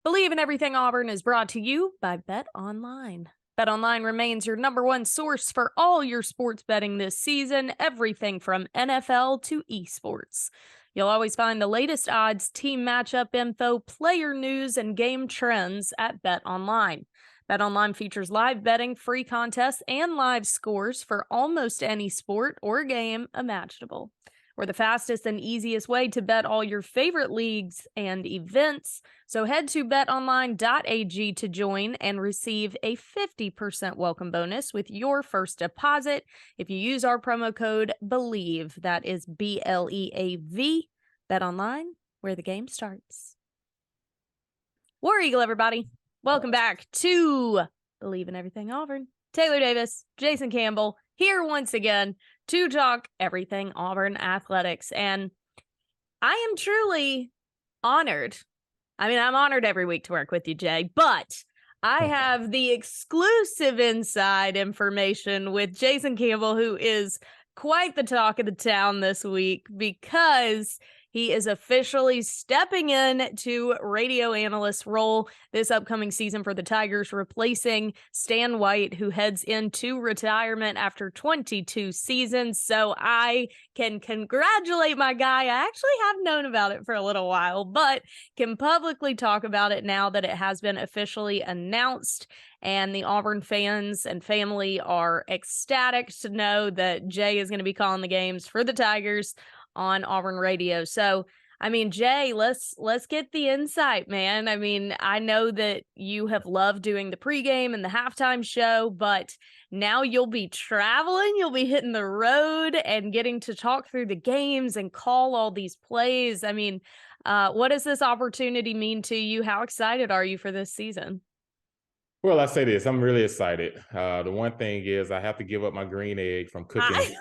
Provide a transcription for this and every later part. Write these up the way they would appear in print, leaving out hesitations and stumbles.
Believe in Everything Auburn is brought to you by Bet Online. Bet Online remains your number one source for all your sports betting this season, everything from NFL to esports. You'll always find the latest odds, team matchup info, player news, and game trends at Bet Online. Bet Online features live betting, free contests, and live scores for almost any sport or game imaginable. We're the fastest and easiest way to bet all your favorite leagues and events. So head to betonline.ag to join and receive a 50% welcome bonus with your first deposit if you use our promo code BELIEVE. That is BLEAV. Bet Online, where the game starts. War Eagle, everybody. Welcome back to Believe in Everything Auburn. Taylor Davis, Jason Campbell, here once again to talk everything Auburn athletics. And I am truly honored. I mean, I'm honored every week to work with you, Jay, but I have the exclusive inside information with Jason Campbell, who is quite the talk of the town this week because he is officially stepping in to radio analyst role this upcoming season for the Tigers, replacing Stan White, who heads into retirement after 22 seasons. So I can congratulate my guy. I actually have known about it for a little while, but can publicly talk about it now that it has been officially announced. And the Auburn fans and family are ecstatic to know that Jay is going to be calling the games for the Tigers on Auburn radio. So, I mean, Jay, let's get the insight, man. I mean, I know that you have loved doing the pregame and the halftime show, but now you'll be traveling, you'll be hitting the road and getting to talk through the games and call all these plays. I mean, what does this opportunity mean to you? How excited are you for this season? Well, I say this, I'm really excited. The one thing is I have to give up my green egg from cooking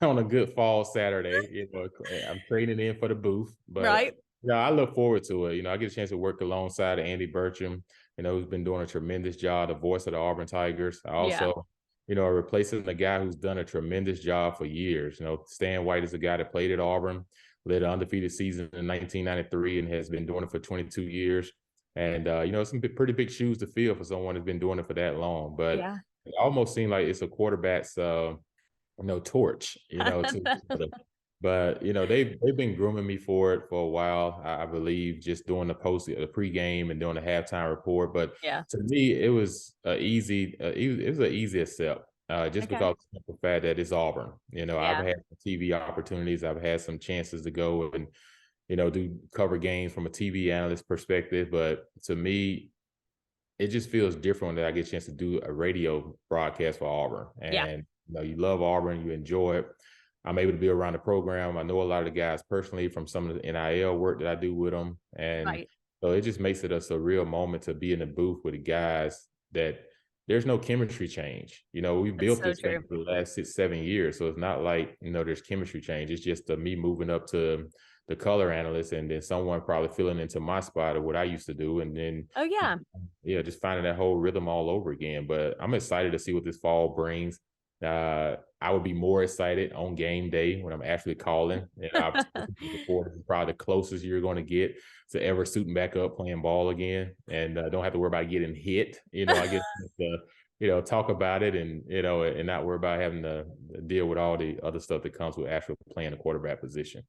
on a good fall Saturday. I'm trading in for the booth, but right. I look forward to it. I get a chance to work alongside Andy Burcham, who's been doing a tremendous job, the voice of the Auburn Tigers. I also, replacing the guy who's done a tremendous job for years. Stan White is a guy that played at Auburn, led an undefeated season in 1993 and has been doing it for 22 years. And, some pretty big shoes to fill for someone who's been doing it for that long. But it almost seemed like it's a quarterback's, torch, but they've been grooming me for it for a while. I believe just doing the pregame and doing the halftime report. But to me, it was an easy step. Just because of the fact that it's Auburn. I've had some TV opportunities. I've had some chances to go and do cover games from a TV analyst perspective. But to me, it just feels different that I get a chance to do a radio broadcast for Auburn. And you love Auburn, you enjoy it. I'm able to be around the program. I know a lot of the guys personally from some of the NIL work that I do with them. And so it just makes it a surreal moment to be in the booth with the guys that there's no chemistry change. We built this thing for the last 6-7 years. So it's not like, there's chemistry change. It's just me moving up to the color analyst and then someone probably filling into my spot of what I used to do. And then, just finding that whole rhythm all over again. But I'm excited to see what this fall brings. I would be more excited on game day when I'm actually calling. Before, this is probably the closest you're going to get to ever suiting back up, playing ball again, and don't have to worry about getting hit. I get to, talk about it and, and not worry about having to deal with all the other stuff that comes with actually playing the quarterback position.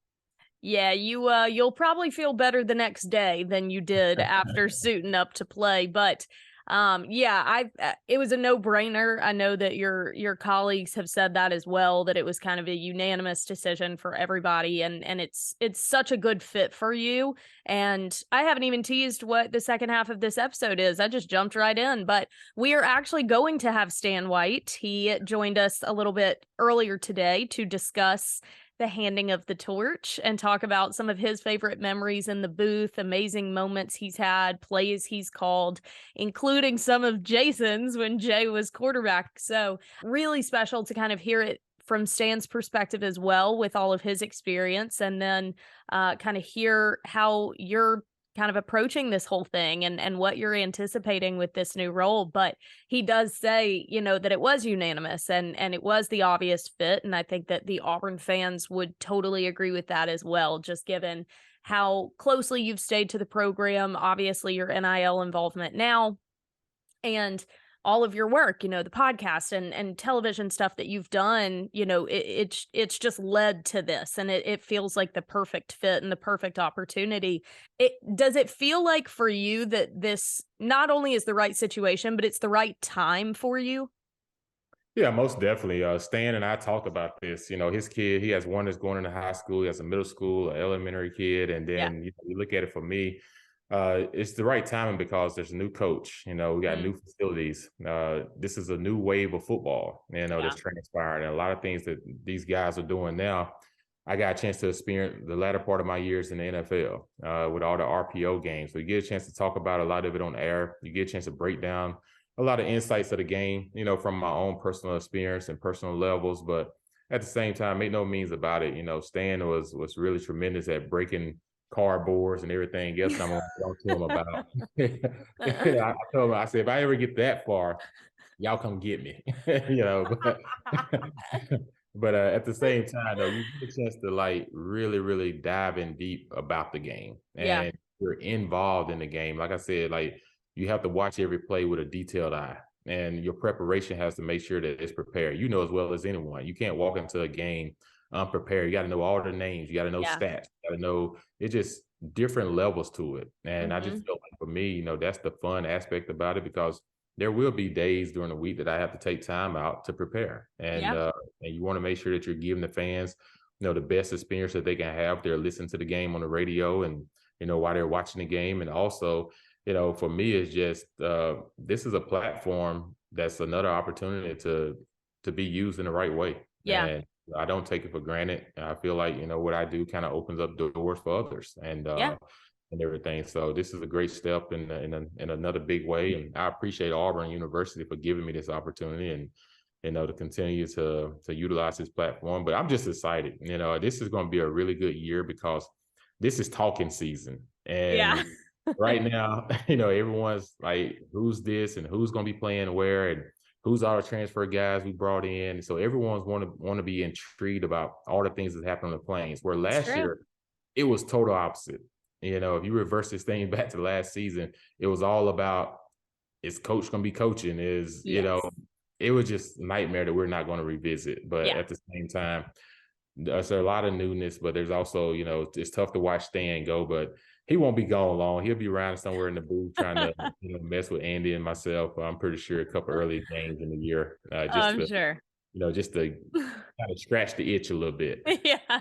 Yeah, you'll probably feel better the next day than you did after suiting up to play. But it was a no-brainer. I know that your colleagues have said that as well, that it was kind of a unanimous decision for everybody, and it's such a good fit for you. And I haven't even teased what the second half of this episode is. I just jumped right in, but we are actually going to have Stan White. He joined us a little bit earlier today to discuss the handing of the torch and talk about some of his favorite memories in the booth, amazing moments he's had, plays he's called, including some of Jason's when Jay was quarterback. So really special to kind of hear it from Stan's perspective as well with all of his experience, and then kind of hear how you're kind of approaching this whole thing and what you're anticipating with this new role. But he does say, that it was unanimous and it was the obvious fit. And I think that the Auburn fans would totally agree with that as well, just given how closely you've stayed to the program, obviously your NIL involvement now, and all of your work, the podcast and television stuff that you've done, it's just led to this, and it feels like the perfect fit and the perfect opportunity. Does it feel like for you that this not only is the right situation, but it's the right time for you? Yeah, most definitely. Stan and I talk about this. His kid, he has one that's going into high school, he has a middle school, an elementary kid, and Yeah. then you look at it for me, it's the right timing because there's a new coach. We got new facilities. This is a new wave of football, that's transpiring, and a lot of things that these guys are doing now. I got a chance to experience the latter part of my years in the NFL with all the RPO games. So you get a chance to talk about a lot of it on air. You get a chance to break down a lot of insights of the game, from my own personal experience and personal levels. But at the same time, make no means about it. Stan was really tremendous at breaking cardboards and everything else. I'm going to talk to him about. I told him, I said, if I ever get that far, y'all come get me. But at the same time, though, you get a chance to really, really dive in deep about the game, and you're involved in the game. Like I said, you have to watch every play with a detailed eye, and your preparation has to make sure that it's prepared. As well as anyone, you can't walk into a game unprepared. You got to know all the names. You got to know stats. You got to know, it's just different levels to it. And I just feel like for me, that's the fun aspect about it, because there will be days during the week that I have to take time out to prepare. And you want to make sure that you're giving the fans, the best experience that they can have. They're listening to the game on the radio and, while they're watching the game. And also, for me, it's just this is a platform that's another opportunity to be used in the right way. Yeah. And I don't take it for granted. I feel like, what I do kind of opens up doors for others and everything. So this is a great step in another big way. And I appreciate Auburn University for giving me this opportunity and, to continue to utilize this platform. But I'm just excited. This is going to be a really good year because this is talking season. And right now, everyone's like, who's this and who's going to be playing where and who's all the transfer guys we brought in. So everyone's want to be intrigued about all the things that happened on the Plains, where last year it was total opposite. If you reverse this thing back to last season, it was all about, is coach going to be coaching? It was just a nightmare that we're not going to revisit. But at the same time, there's a lot of newness, but there's also, it's tough to watch Stan go, but he won't be gone long. He'll be around somewhere in the booth trying to mess with Andy and myself. I'm pretty sure a couple early games in the year. Sure. Just to kind of scratch the itch a little bit. Yeah.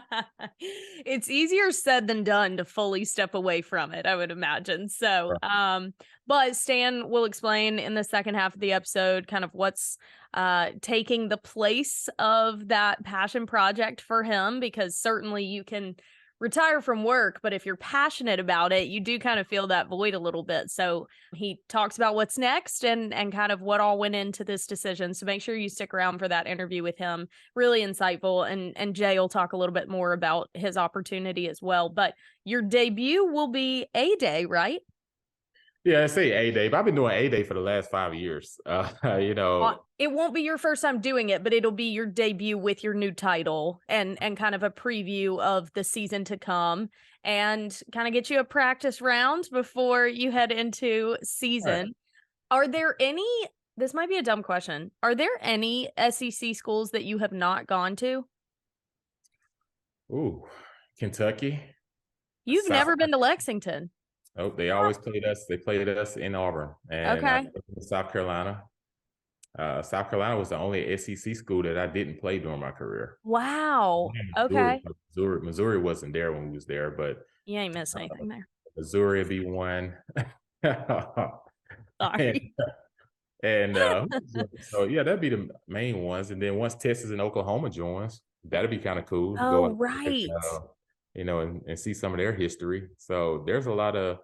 It's easier said than done to fully step away from it, I would imagine. So, but Stan will explain in the second half of the episode kind of what's taking the place of that passion project for him, because certainly you can retire from work, but if you're passionate about it, you do kind of feel that void a little bit. So he talks about what's next and kind of what all went into this decision. So make sure you stick around for that interview with him. Really insightful. And Jay will talk a little bit more about his opportunity as well. But your debut will be A-Day, right? Yeah, I say A-Day, but I've been doing A-Day for the last 5 years. It won't be your first time doing it, but it'll be your debut with your new title and kind of a preview of the season to come and kind of get you a practice round before you head into season. Are there any, this might be a dumb question, are there any SEC schools that you have not gone to? Ooh, Kentucky. You've never been to Lexington. Oh, they always played us. They played us in Auburn. And South Carolina. South Carolina was the only SEC school that I didn't play during my career. Wow. Missouri wasn't there when we was there, but you ain't missed anything there. Missouri would be one. Sorry. And so yeah, that'd be the main ones. And then once Texas and Oklahoma joins, that'd be kind of cool. Oh, right. And see some of their history. So there's a lot of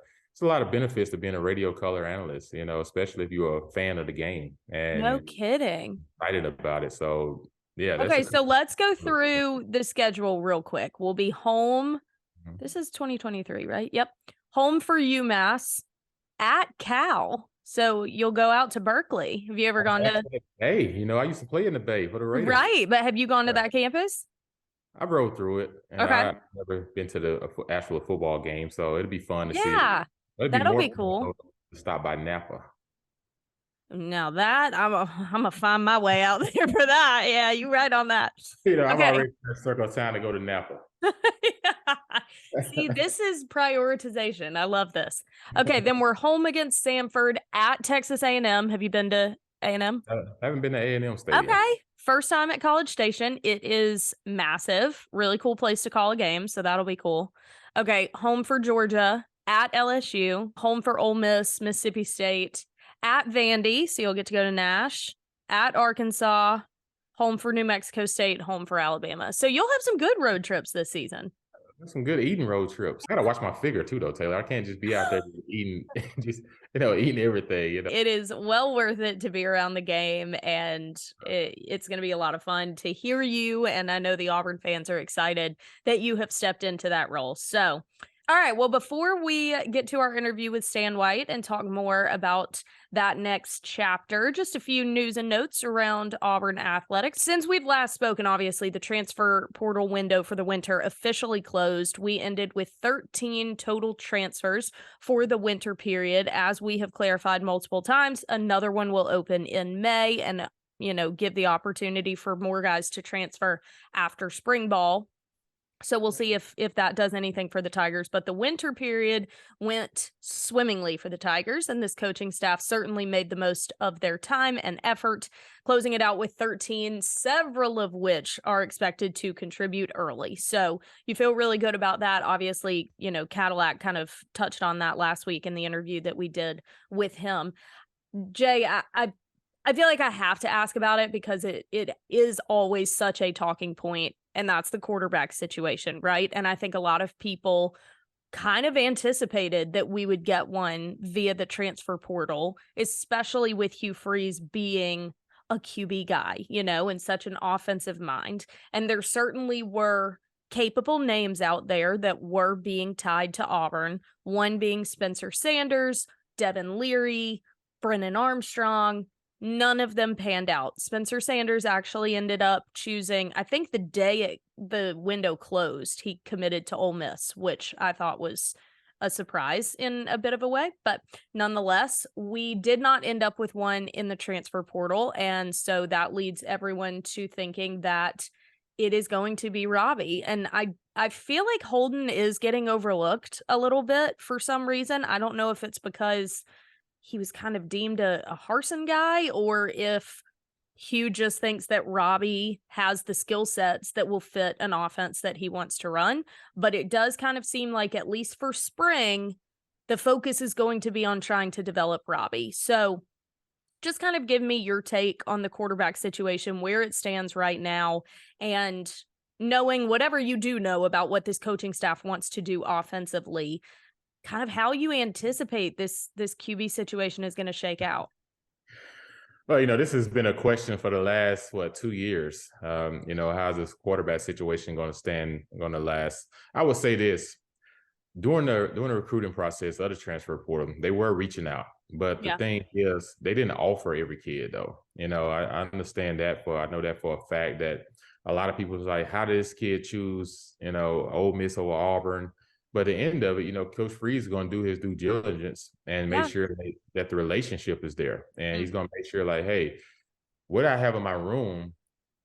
benefits to being a radio color analyst, especially if you're a fan of the game. And no kidding. Excited about it. So yeah. Okay, so let's go through the schedule real quick. We'll be home. This is 2023, right? Yep. Home for UMass at Cal. So you'll go out to Berkeley. Have you ever gone to? Hey, I used to play in the Bay for the Raiders. Right, but have you gone to that campus? I rode through it, and Okay. I've never been to the actual football game, so it'd be fun to see. Yeah, It'd be that'll more be fun cool. though to stop by Napa. Now that I'm gonna find my way out there for that. Yeah, you right on that. I'm Okay. already in the circle of time to go to Napa. Yeah. See, this is prioritization. I love this. Okay, then we're home against Samford at Texas A&M. Have you been to A&M? I haven't been to A&M Stadium. Okay. First time at College Station. It is massive. Really cool place to call a game, so that'll be cool. Okay, home for Georgia, at LSU, home for Ole Miss, Mississippi State, at Vandy, so you'll get to go to Nash, at Arkansas, home for New Mexico State, home for Alabama. So you'll have some good road trips this season. Some good eating road trips. I gotta watch my figure too, though, Taylor. I can't just be out there eating, just eating everything. It is well worth it to be around the game, and it's going to be a lot of fun to hear you. And I know the Auburn fans are excited that you have stepped into that role. So, all right. Well, before we get to our interview with Stan White and talk more about that next chapter, just a few news and notes around Auburn athletics. Since we've last spoken, obviously, the transfer portal window for the winter officially closed. We ended with 13 total transfers for the winter period. As we have clarified multiple times, another one will open in May and, give the opportunity for more guys to transfer after spring ball. So we'll see if that does anything for the Tigers. But the winter period went swimmingly for the Tigers, and this coaching staff certainly made the most of their time and effort, closing it out with 13, several of which are expected to contribute early. So you feel really good about that. Obviously, Cadillac kind of touched on that last week in the interview that we did with him. Jay, I feel like I have to ask about it because it is always such a talking point, and that's the quarterback situation, right? And I think a lot of people kind of anticipated that we would get one via the transfer portal, especially with Hugh Freeze being a QB guy, and such an offensive mind. And there certainly were capable names out there that were being tied to Auburn, one being Spencer Sanders, Devin Leary, Brennan Armstrong. None of them panned out. Spencer Sanders actually ended up choosing, I think the day the window closed, he committed to Ole Miss, which I thought was a surprise in a bit of a way. But nonetheless, we did not end up with one in the transfer portal. And so that leads everyone to thinking that it is going to be Robbie. And I feel like Holden is getting overlooked a little bit for some reason. I don't know if it's because he was kind of deemed a Harsin guy, or if Hugh just thinks that Robbie has the skill sets that will fit an offense that he wants to run. But it does kind of seem like, at least for spring, the focus is going to be on trying to develop Robbie. So just kind of give me your take on the quarterback situation, where it stands right now, and knowing whatever you do know about what this coaching staff wants to do offensively, kind of how you anticipate this QB situation is going to shake out. Well, this has been a question for the last 2 years. How's this quarterback situation going to last? I would say this: during the recruiting process of the transfer portal, they were reaching out, but the thing is, they didn't offer every kid though. I understand that I know that for a fact, that a lot of people was like, how did this kid choose, Ole Miss over Auburn? But at the end of it, Coach Freeze is going to do his due diligence and make sure that the relationship is there. And he's going to make sure, like, hey, what I have in my room,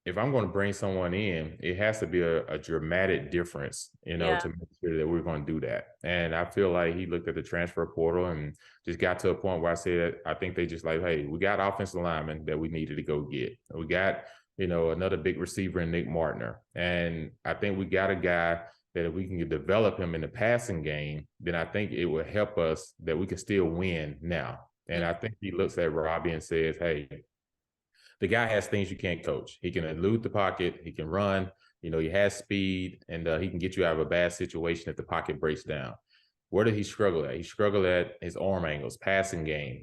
if I'm going to bring someone in, it has to be a dramatic difference, to make sure that we're going to do that. And I feel like he looked at the transfer portal and just got to a point where I said, I think they just like, hey, we got offensive linemen that we needed to go get. We got, another big receiver in Nick Martner. And I think we got a guy that if we can develop him in the passing game, then I think it will help us that we can still win now. And I think he looks at Robbie and says, hey, the guy has things you can't coach. He can elude the pocket. He can run. He has speed, and he can get you out of a bad situation if the pocket breaks down. Where did he struggle at? He struggled at his arm angles, passing game,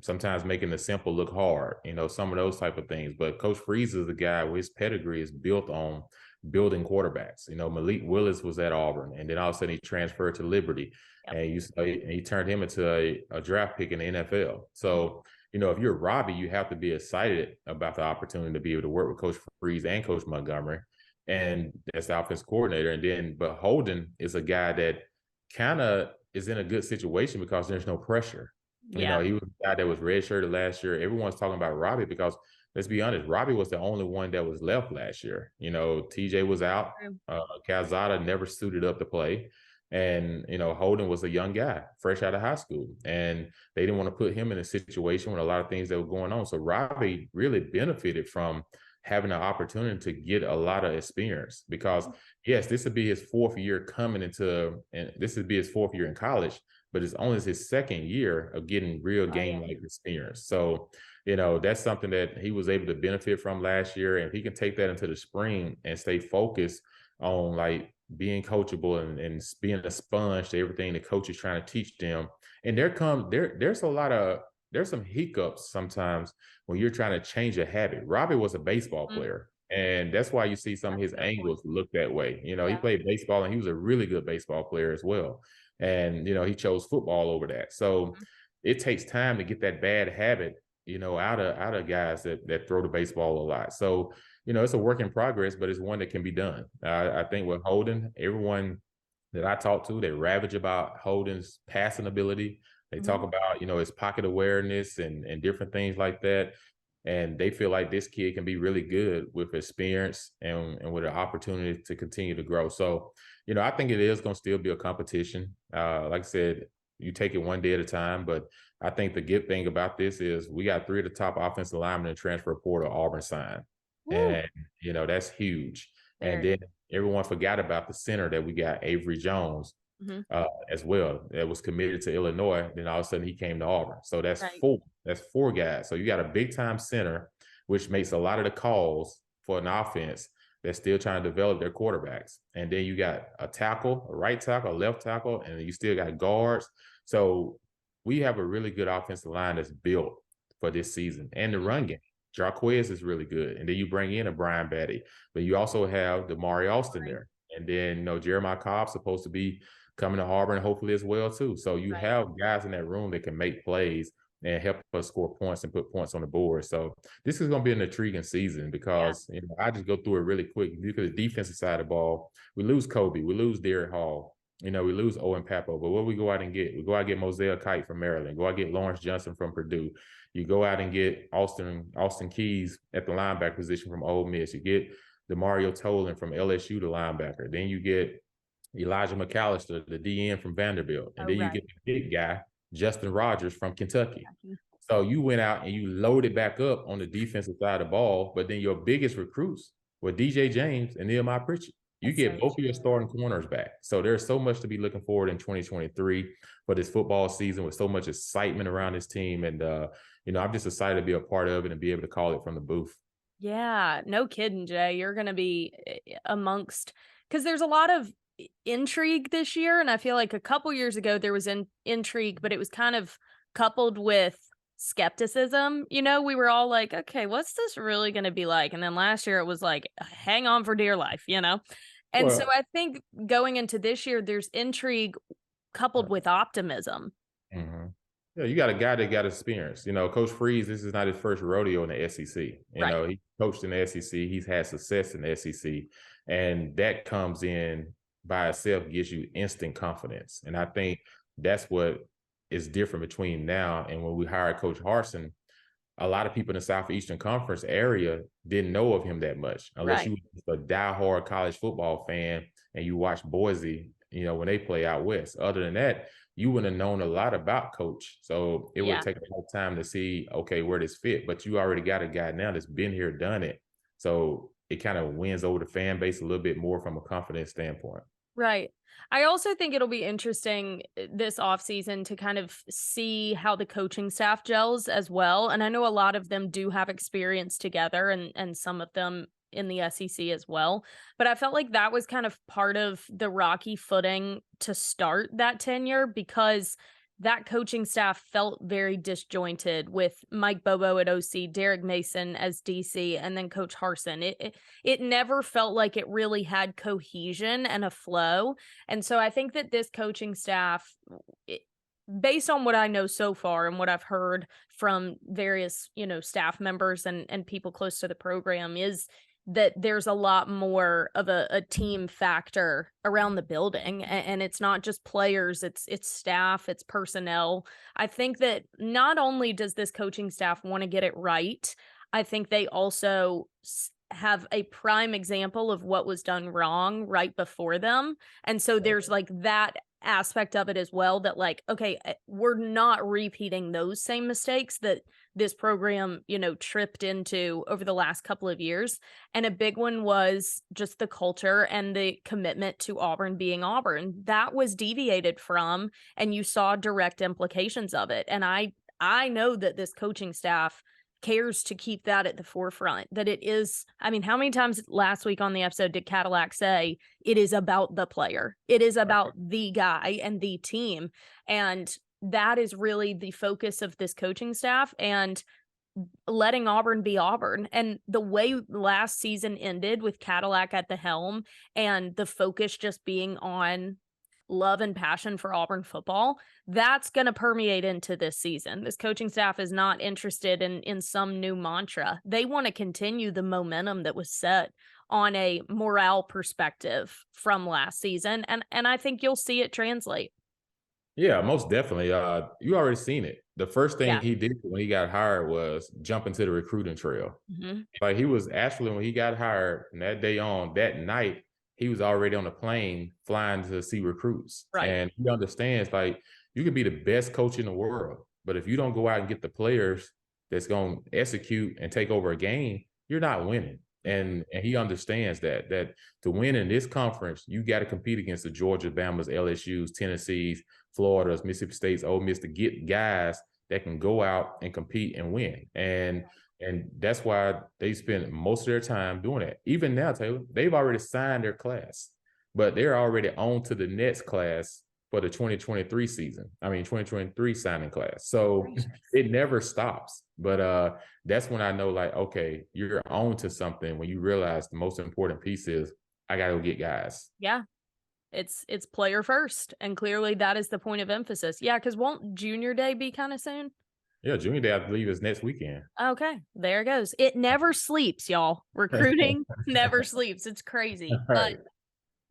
sometimes making the simple look hard, some of those type of things. But Coach Freeze is the guy where his pedigree is built on building quarterbacks. Malik Willis was at Auburn, and then all of a sudden he transferred to Liberty, and he turned him into a draft pick in the NFL. So, if you're Robbie, you have to be excited about the opportunity to be able to work with Coach Freeze and Coach Montgomery. and that's the offense coordinator. And then, but Holden is a guy that kind of is in a good situation because there's no pressure. Yeah. He was a guy that was redshirted last year. Everyone's talking about Robbie because let's be honest, Robbie was the only one that was left last year. TJ was out. True. Calzada never suited up to play. And, Holden was a young guy, fresh out of high school. And they didn't want to put him in a situation with a lot of things that were going on. So Robbie really benefited from having an opportunity to get a lot of experience because, yes, this would be his fourth year and this would be his fourth year in college, but it's only his second year of getting real game-like experience. So, that's something that he was able to benefit from last year. And if he can take that into the spring and stay focused on like being coachable and being a sponge to everything the coach is trying to teach them. And there's some hiccups sometimes when you're trying to change a habit. Robbie was a baseball player. And that's why you see some of his angles look that way. He played baseball and he was a really good baseball player as well. And, he chose football over that. So it takes time to get that bad habit, out of guys that throw the baseball a lot. So, it's a work in progress, but it's one that can be done. I think with Holden, everyone that I talk to, they ravage about Holden's passing ability. They talk about, his pocket awareness and different things like that. And they feel like this kid can be really good with experience and with an opportunity to continue to grow. So, I think it is going to still be a competition. Like I said, you take it one day at a time. But I think the good thing about this is we got 3 of the top offensive linemen in transfer portal Auburn signed. And, that's huge. And then everyone forgot about the center that we got, Avery Jones, as well, that was committed to Illinois. Then all of a sudden he came to Auburn. So that's four. That's 4 guys. So you got a big time center, which makes a lot of the calls for an offense that's still trying to develop their quarterbacks. And then you got a tackle, a right tackle, a left tackle, and you still got guards. So we have a really good offensive line that's built for this season. And the run game, Jarquez is really good. And then you bring in a Brian Batty, but you also have Damari Austin there. And then, Jeremiah Cobb's supposed to be coming to Auburn hopefully as well too. So you have guys in that room that can make plays and help us score points and put points on the board. So this is going to be an intriguing season because I just go through it really quick. Look at the defensive side of the ball. We lose Kobe. We lose Derek Hall. We lose Owen Papo. But what we go out and get? We go out and get Mosaic Kite from Maryland. Go out and get Lawrence Johnson from Purdue. You go out and get Austin Keys at the linebacker position from Ole Miss. You get DeMario Tolan from LSU, the linebacker. Then you get Elijah McAllister, the DN from Vanderbilt. And then you get the big guy, Justin Rogers from Kentucky. So you went out and you loaded back up on the defensive side of the ball, but then your biggest recruits were DJ James and Nehemiah Pritchett. You get both of your starting corners back. So there's so much to be looking forward in 2023 for this football season with so much excitement around this team. And, I'm just excited to be a part of it and be able to call it from the booth. Yeah, no kidding, Jay. You're going to be amongst, because there's a lot of intrigue this year. And I feel like a couple years ago there was intrigue, but it was kind of coupled with skepticism. We were all like, okay, what's this really going to be like? And then last year it was like, hang on for dear life, And so I think going into this year, there's intrigue coupled with optimism. Mm-hmm. Yeah, you got a guy that got experience. Coach Freeze, this is not his first rodeo in the SEC. He coached in the SEC. He's had success in the SEC. And that comes in by itself, gives you instant confidence. And I think that's what is different between now and when we hired Coach Harsin. A lot of people in the Southeastern Conference area didn't know of him that much, unless you were a diehard college football fan and you watch Boise, when they play out west. Other than that, you wouldn't have known a lot about Coach. So it would take a lot of time to see, okay, where this fit. But you already got a guy now that's been here, done it. So it kind of wins over the fan base a little bit more from a confidence standpoint. Right. I also think it'll be interesting this offseason to kind of see how the coaching staff gels as well. And I know a lot of them do have experience together and some of them in the SEC as well. But I felt like that was kind of part of the rocky footing to start that tenure because that coaching staff felt very disjointed with Mike Bobo at OC, Derek Mason as DC, and then Coach Harsin. It never felt like it really had cohesion and a flow. And so I think that this coaching staff, based on what I know so far and what I've heard from various, staff members and people close to the program, is that there's a lot more of a team factor around the building, and it's not just players, it's staff, it's personnel. I think that not only does this coaching staff want to get it right, I think they also have a prime example of what was done wrong right before them. And so there's like that aspect of it as well, that like, okay, we're not repeating those same mistakes that this program, tripped into over the last couple of years. And a big one was just the culture and the commitment to Auburn being Auburn. That was deviated from, and you saw direct implications of it. And I know that this coaching staff cares to keep that at the forefront, that it is. I mean, how many times last week on the episode did Cadillac say it is about the player? It is about the guy and the team. And that is really the focus of this coaching staff, and letting Auburn be Auburn. And the way last season ended with Cadillac at the helm and the focus just being on love and passion for Auburn football, that's going to permeate into this season. This coaching staff is not interested in some new mantra. They want to continue the momentum that was set on a morale perspective from last season. And I think you'll see it translate. Yeah, most definitely. You already seen it. The first thing Yeah. he did when he got hired was jump into the recruiting trail. Mm-hmm. Like, he was actually, when he got hired, and that day on, that night, he was already on a plane flying to see recruits. Right. And he understands, like, you could be the best coach in the world, but if you don't go out and get the players that's going to execute and take over a game, you're not winning. And he understands that to win in this conference, you got to compete against the Georgia, Bama's, LSU's, Tennessee's, Florida's, Mississippi State's, Ole Miss, to get guys that can go out and compete and win. And that's why they spend most of their time doing that. Even now, Taylor, they've already signed their class, but they're already on to the next class for the 2023 season. 2023 signing class. So it never stops. But that's when I know, like, okay, you're on to something when you realize the most important piece is I got to go get guys. Yeah. It's player first. And clearly that is the point of emphasis. Yeah, because won't Junior Day be kind of soon? Yeah, Junior Day, I believe, is next weekend. Okay, there it goes. It never sleeps, y'all. Recruiting never sleeps. It's crazy. Right. But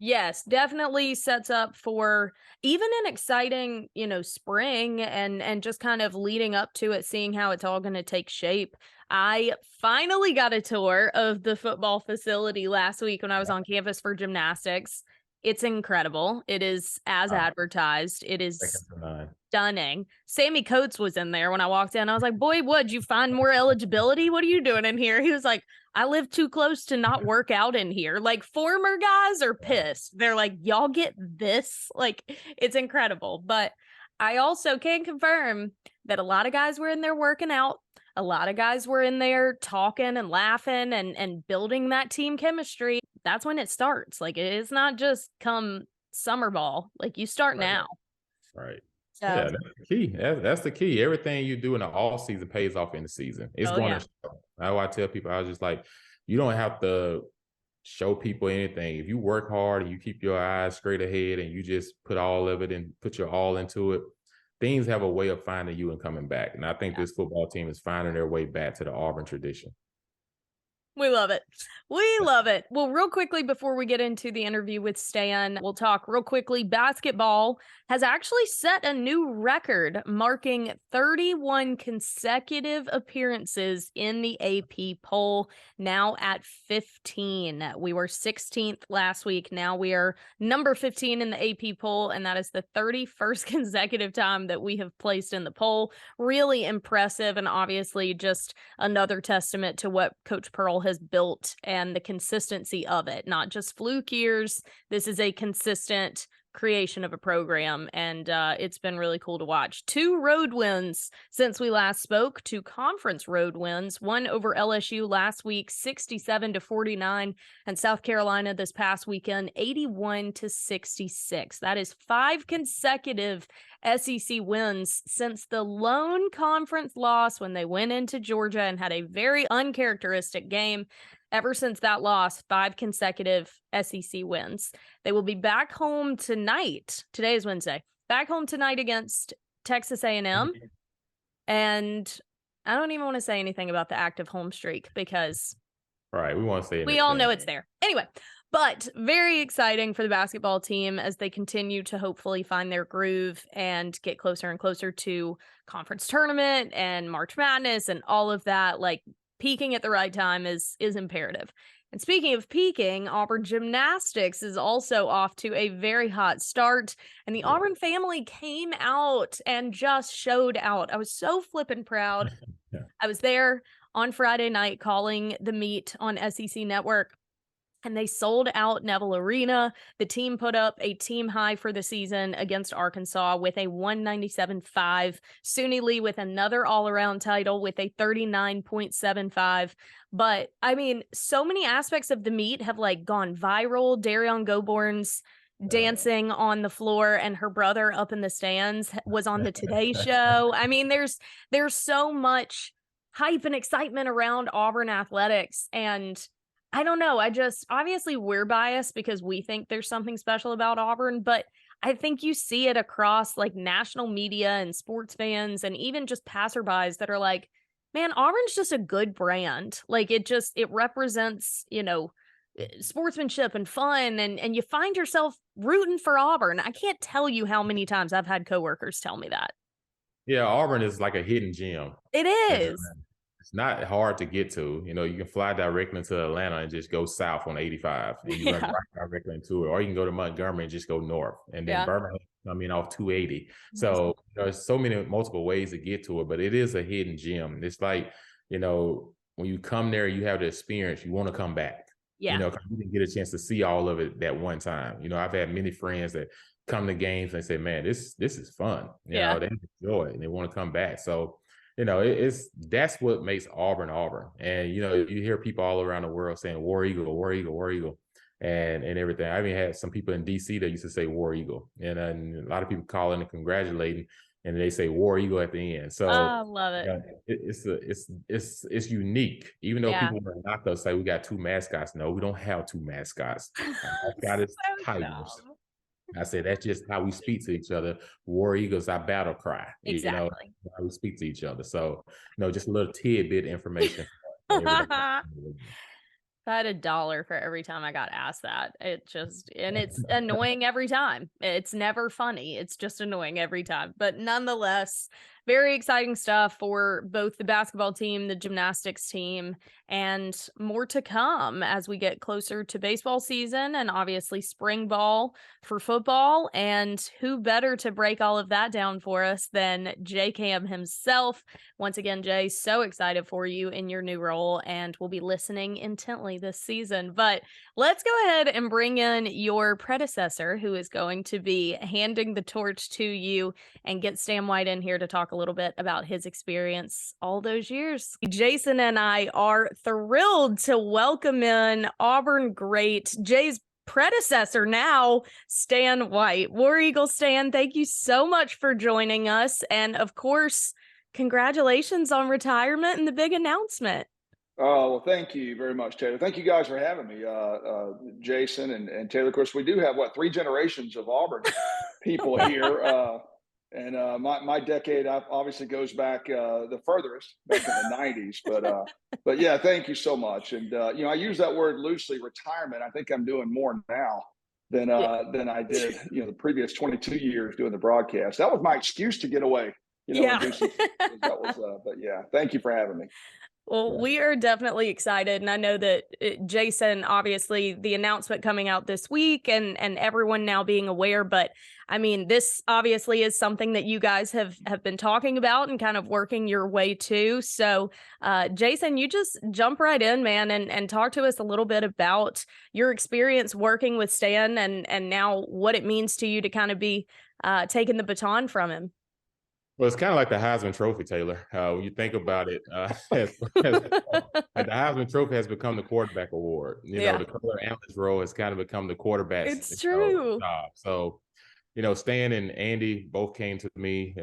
yes, definitely sets up for even an exciting, spring and just kind of leading up to it, seeing how it's all going to take shape. I finally got a tour of the football facility last week when I was on campus for gymnastics. It's incredible. It is as advertised. It is stunning. Sammy Coates was in there when I walked in. I was like, boy, what'd you find more eligibility? What are you doing in here? He was like, I live too close to not work out in here. Like, former guys are pissed. They're like, y'all get this? Like, it's incredible. But I also can confirm that a lot of guys were in there working out. A lot of guys were in there talking and laughing and building that team chemistry. That's when it starts. Like, it's not just come summer ball. Like, you start now. Right. So, yeah, that's the key. That's the key. Everything you do in the off season pays off in the season. It's going to show. That's why I tell people, I was just like, you don't have to show people anything. If you work hard and you keep your eyes straight ahead and you just put all of it and put your all into it, things have a way of finding you and coming back. And I think this football team is finding their way back to the Auburn tradition. We love it. We love it. Well, real quickly, before we get into the interview with Stan, we'll talk real quickly. Basketball has actually set a new record, marking 31 consecutive appearances in the AP poll, now at 15. We were 16th last week. Now we are number 15 in the AP poll, and that is the 31st consecutive time that we have placed in the poll. Really impressive, and obviously just another testament to what Coach Pearl has built and the consistency of it. Not just fluke years. This is a consistent creation of a program, and it's been really cool to watch. 2 road wins since we last spoke, 2 conference road wins, one over LSU last week, 67-49, and South Carolina this past weekend, 81-66. That is 5 consecutive SEC wins since the lone conference loss when they went into Georgia and had a very uncharacteristic game. Ever since that loss, 5 consecutive SEC wins. They will be back home tonight. Today is Wednesday. Back home tonight against Texas A&M. And I don't even want to say anything about the active home streak because Right. We want to stay in We it all know then. it's there. Anyway, but very exciting for the basketball team as they continue to hopefully find their groove and get closer and closer to conference tournament and March Madness and all of that. Like, peaking at the right time is imperative. And speaking of peaking, Auburn gymnastics is also off to a very hot start. And the Yeah. Auburn family came out and just showed out. I was so flippin' proud. Yeah. I was there on Friday night calling the meet on SEC Network, and they sold out Neville Arena. The team put up a team high for the season against Arkansas with a 197.5. Suni Lee with another all-around title with a 39.75. But I mean, so many aspects of the meet have like gone viral. Darion Goborn's dancing on the floor and her brother up in the stands was on the Today Show. I mean, there's so much hype and excitement around Auburn athletics, and I don't know. Obviously we're biased because we think there's something special about Auburn, but I think you see it across like national media and sports fans and even just passerbys that are like, man, Auburn's just a good brand. Like, it represents, sportsmanship and fun, and you find yourself rooting for Auburn. I can't tell you how many times I've had coworkers tell me that. Yeah, Auburn is like a hidden gem. It And is. it's not hard to get to. You can fly directly into Atlanta and just go south on 85 and you run Yeah. right directly into it. Or you can go to Montgomery and just go north. And then Yeah. Birmingham, off 280. So there's so many multiple ways to get to it, but it is a hidden gem. It's like, when you come there, you have the experience, you want to come back. Yeah. 'Cause you didn't get a chance to see all of it that one time. I've had many friends that come to games and say, man, this is fun. They enjoy it and they want to come back. So, that's what makes Auburn Auburn. And you hear people all around the world saying War Eagle, War Eagle, War Eagle, and everything. I even had some people in DC that used to say War Eagle, and a lot of people calling and congratulating, and they say War Eagle at the end. So I love it. It's unique. Even though Yeah. people are not gonna say we got two mascots. No, we don't have two mascots. Our mascot is So Tigers. dumb. I said that's just how we speak to each other. War Eagles, our battle cry. Exactly. How we speak to each other. So, just a little tidbit information. For everybody. If I had $1 for every time I got asked that, and it's annoying every time. It's never funny. It's just annoying every time. But nonetheless, very exciting stuff for both the basketball team, the gymnastics team, and more to come as we get closer to baseball season and obviously spring ball for football. And who better to break all of that down for us than Jay Cam himself? Once again, Jay, so excited for you in your new role, and we'll be listening intently this season. But let's go ahead and bring in your predecessor, who is going to be handing the torch to you, and get Stan White in here to talk a little bit about his experience all those years. Jason and I are thrilled to welcome in Auburn great, Jay's predecessor now, Stan White. War Eagle Stan, thank you so much for joining us. And of course, congratulations on retirement and the big announcement. Oh, well, thank you very much, Taylor. Thank you guys for having me, Jason and Taylor. Of course, we do have, 3 generations of Auburn people here. And my decade obviously goes back the furthest, back in the 90s. But yeah, thank you so much. And, I use that word loosely, retirement. I think I'm doing more now than I did, the previous 22 years doing the broadcast. That was my excuse to get away. Yeah. But yeah, thank you for having me. Well, we are definitely excited. And I know that Jason, obviously the announcement coming out this week and everyone now being aware, but I mean, this obviously is something that you guys have been talking about and kind of working your way to. So, Jason, you just jump right in, man, and talk to us a little bit about your experience working with Stan and now what it means to you to kind of be taking the baton from him. Well, it's kind of like the Heisman Trophy, Taylor. When you think about it, like the Heisman Trophy has become the quarterback award. The color analyst role has kind of become the quarterback's It's true. job. So, Stan and Andy both came to me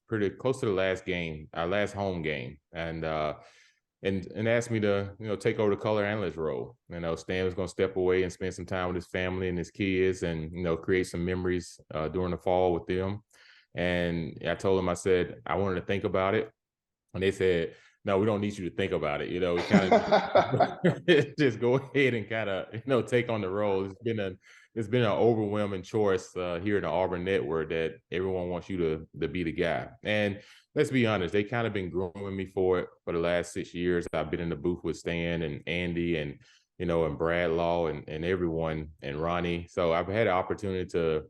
pretty close to the last game, our last home game, and asked me to take over the color analyst role. Stan was going to step away and spend some time with his family and his kids, and create some memories during the fall with them. And I told him, I said, I wanted to think about it. And they said, no, we don't need you to think about it. We kind of just go ahead and kind of, take on the role. It's been an overwhelming choice here in the Auburn network that everyone wants you to be the guy. And let's be honest, they kind of been grooming me for it for the last 6 years. I've been in the booth with Stan and Andy and, and Brad Law and everyone and Ronnie. So I've had an opportunity to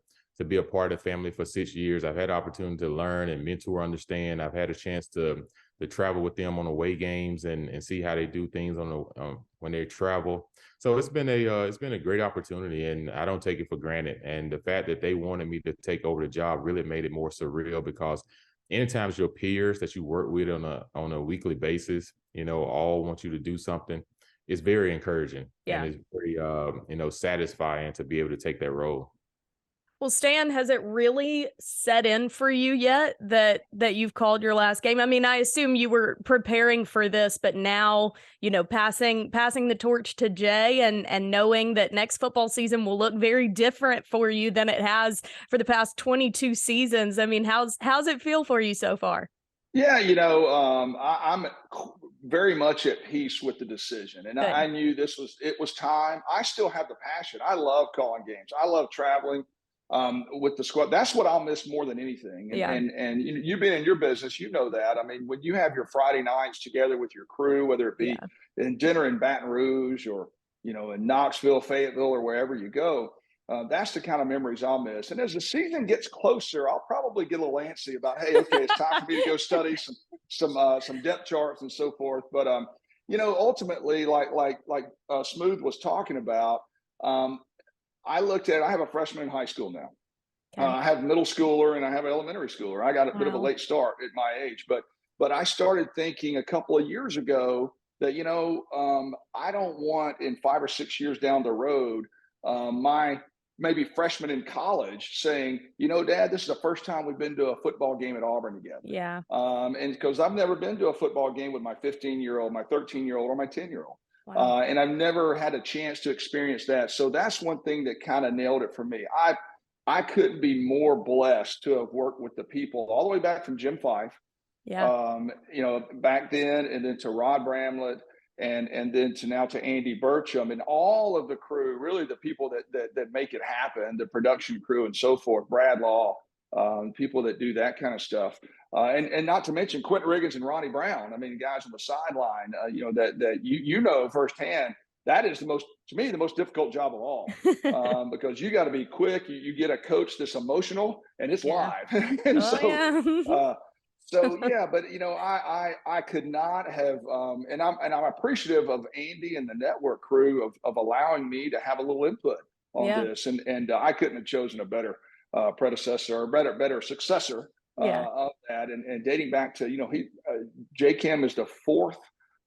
be a part of the family for 6 years. I've had an opportunity to learn and mentor, understand. I've had a chance to travel with them on away games and see how they do things when they travel. So it's been a great opportunity, and I don't take it for granted. And the fact that they wanted me to take over the job really made it more surreal, because anytime your peers that you work with on a weekly basis, all want you to do something, it's very encouraging. Yeah. And it's very satisfying to be able to take that role. Well, Stan, has it really set in for you yet that you've called your last game? I mean, I assume you were preparing for this, but now, passing the torch to Jay and knowing that next football season will look very different for you than it has for the past 22 seasons. I mean, how's it feel for you so far? Yeah, I'm very much at peace with the decision, and I knew it was time. I still have the passion. I love calling games. I love traveling with the squad. That's what I'll miss more than anything. And you've been in your business, that. I mean, when you have your Friday nights together with your crew, whether it be in dinner in Baton Rouge or, in Knoxville, Fayetteville, or wherever you go, that's the kind of memories I'll miss. And as the season gets closer, I'll probably get a little antsy about, hey, okay, it's time for me to go study some depth charts and so forth. But ultimately, like Smooth was talking about, I looked at, I have a freshman in high school now. Okay. I have a middle schooler and I have an elementary schooler. I got a bit of a late start at my age, but I started thinking a couple of years ago that, I don't want in 5 or 6 years down the road, my maybe freshman in college saying, Dad, this is the first time we've been to a football game at Auburn together. Yeah. And because I've never been to a football game with my 15-year-old, my 13-year-old, or my 10-year-old. Wow. And I've never had a chance to experience that. So that's one thing that kind of nailed it for me. I couldn't be more blessed to have worked with the people all the way back from Jim Fife, back then, and then to Rod Bramlett, and then to Andy Burcham, and all of the crew, really the people that make it happen, the production crew and so forth, Brad Law, people that do that kind of stuff. And not to mention Quentin Riggins and Ronnie Brown. I mean, guys on the sideline, that firsthand. That is the most difficult job of all, because you got to be quick. You get a coach that's emotional, and it's live. And but I could not have, and I'm appreciative of Andy and the network crew of allowing me to have a little input on this, and I couldn't have chosen a better predecessor or better successor of that. And dating back to J. Kim is the fourth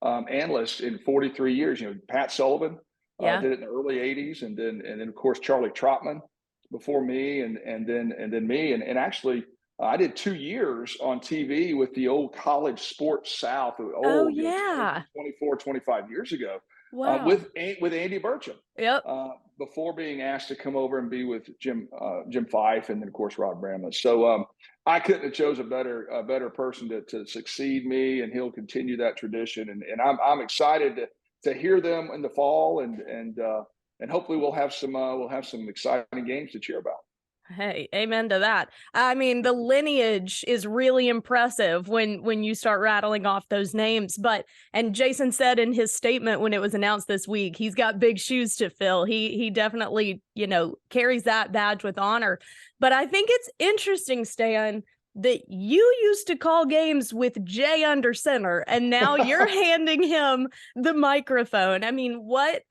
analyst in 43 years. Pat Sullivan did it in the early 80s, and then of course Charlie Trotman before me, and then me, and actually I did 2 years on TV with the old College Sports South, 24, 25 years ago. Wow. With Andy Burcham. Yep. Before being asked to come over and be with Jim Fife, and then of course Rod Bramlett. So I couldn't have chosen a better person to succeed me, and he'll continue that tradition. And I'm excited to hear them in the fall, and hopefully we'll have some exciting games to cheer about. Hey, amen to that. I mean, the lineage is really impressive when you start rattling off those names. And Jason said in his statement when it was announced this week, he's got big shoes to fill. He definitely, carries that badge with honor. But I think it's interesting, Stan, that you used to call games with Jay under center, and now you're handing him the microphone. I mean, what